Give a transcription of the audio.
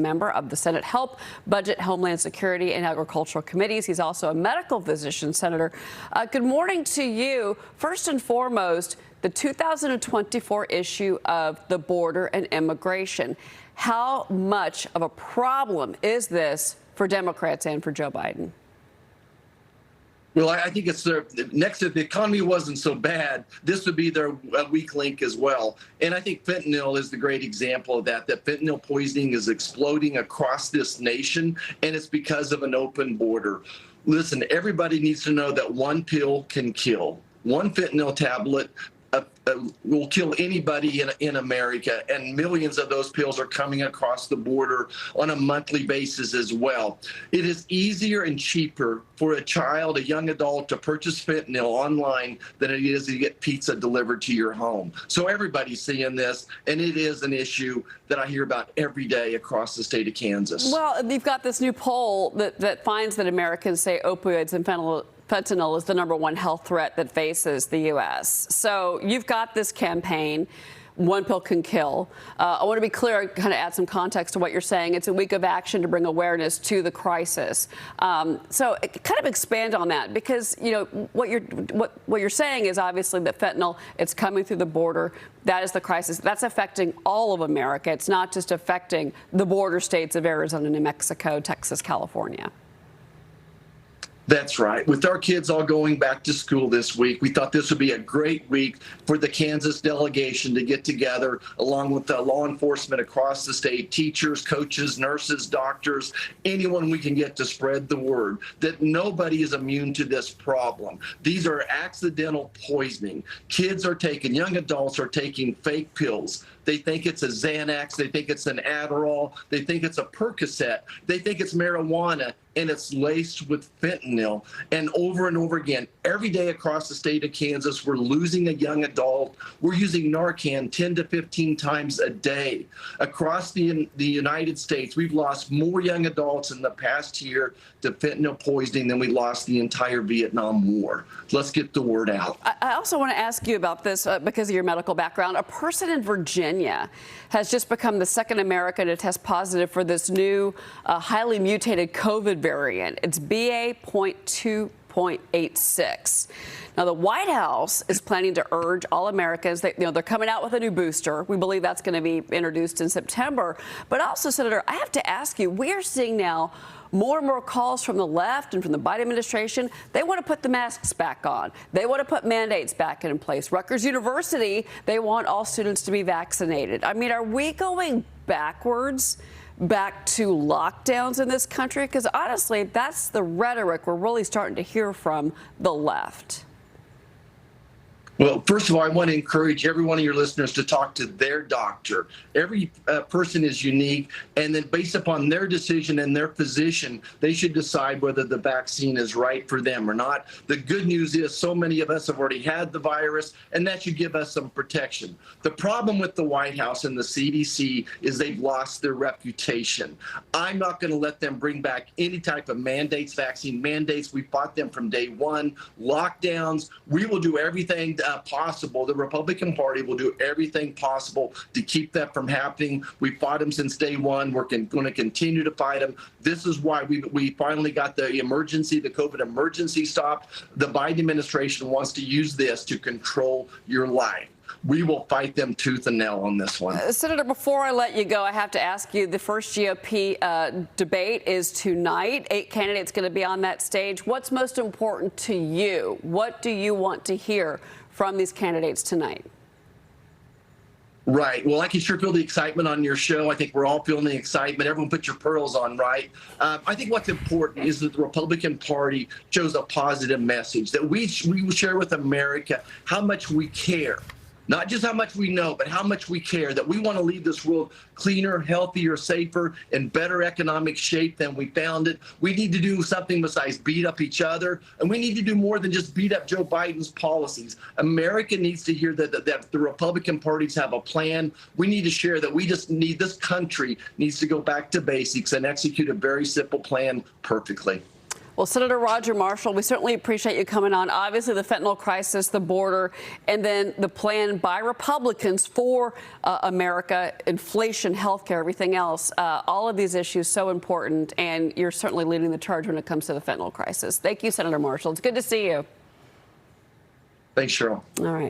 Member of the Senate Help, Budget, Homeland Security, and Agricultural Committees. He's also a medical physician. Senator, good morning to you. First and foremost, the 2024 issue of the border and immigration. How much of a problem is this for Democrats and for Joe Biden? Well, I think it's next, if the economy wasn't so bad, this would be their weak link as well. And I think fentanyl is the great example of that fentanyl poisoning is exploding across this nation, and it's because of an open border. Listen, everybody needs to know that one pill can kill. One fentanyl tablet will kill anybody in America, and millions of those pills are coming across the border on a monthly basis as well. It is easier and cheaper for a child, a young adult, to purchase fentanyl online than it is to get pizza delivered to your home. So everybody's seeing this, and it is an issue that I hear about every day across the state of Kansas. Well, you've got this new poll that finds that Americans say opioids and fentanyl is the #1 health threat that faces the U.S. So you've got this campaign, One Pill Can Kill. I want to be clear, kind of add some context to what you're saying. It's a week of action to bring awareness to the crisis. So kind of expand on that, because you know what you're saying is obviously that fentanyl, it's coming through the border. That is the crisis. That's affecting all of America. It's not just affecting the border states of Arizona, New Mexico, Texas, California. That's right. With our kids all going back to school this week, we thought this would be a great week for the Kansas delegation to get together, along with the law enforcement across the state, teachers, coaches, nurses, doctors, anyone we can get to spread the word that nobody is immune to this problem. These are accidental poisoning. Kids are taking, young adults are taking fake pills. They think it's a Xanax. They think it's an Adderall. They think it's a Percocet. They think it's marijuana, and it's laced with fentanyl. And over again, every day across the state of Kansas, we're losing a young adult. We're using Narcan 10 to 15 times a day. Across the United States, we've lost more young adults in the past year to fentanyl poisoning than we lost the entire Vietnam War. Let's get the word out. I also want to ask you about this because of your medical background. A person in Virginia has just become the second American to test positive for this new highly mutated COVID variant. It's BA.2.86. Now, the White House is planning to urge all Americans that, they're coming out with a new booster. We believe that's going to be introduced in September. But also, Senator, I have to ask you, we are seeing now more and more calls from the left and from the Biden administration. They want to put the masks back on. They want to put mandates back in place. Rutgers University, they want all students to be vaccinated. I mean, are we going backwards, back to lockdowns in this country? Because honestly, that's the rhetoric we're really starting to hear from the left. Well, first of all, I want to encourage every one of your listeners to talk to their doctor. Every person is unique, and then based upon their decision and their physician, they should decide whether the vaccine is right for them or not. The good news is so many of us have already had the virus, and that should give us some protection. The problem with the White House and the CDC is they've lost their reputation. I'm not going to let them bring back any type of mandates, vaccine mandates. We fought them from day one. Lockdowns, we will do everything possible. The Republican Party will do everything possible to keep that from happening. We fought them since day one. We're going to continue to fight them. This is why we finally got the COVID emergency stopped. The Biden administration wants to use this to control your life. We will fight them tooth and nail on this one. Senator, before I let you go, I have to ask you, the first GOP debate is tonight. 8 candidates going to be on that stage. What's most important to you? What do you want to hear from these candidates tonight? Right. Well, I can sure feel the excitement on your show. I think we're all feeling the excitement. Everyone put your pearls on, right? I think what's important is that the Republican Party shows a positive message, that we share with America how much we care. Not just how much we know, but how much we care, that we want to leave this world cleaner, healthier, safer, in better economic shape than we found it. We need to do something besides beat up each other, and we need to do more than just beat up Joe Biden's policies. America needs to hear that the Republican parties have a plan. We need to share that this country needs to go back to basics and execute a very simple plan perfectly. Well, Senator Roger Marshall, we certainly appreciate you coming on. Obviously, the fentanyl crisis, the border, and then the plan by Republicans for America, inflation, health care, everything else. All of these issues so important, and you're certainly leading the charge when it comes to the fentanyl crisis. Thank you, Senator Marshall. It's good to see you. Thanks, Cheryl. All right.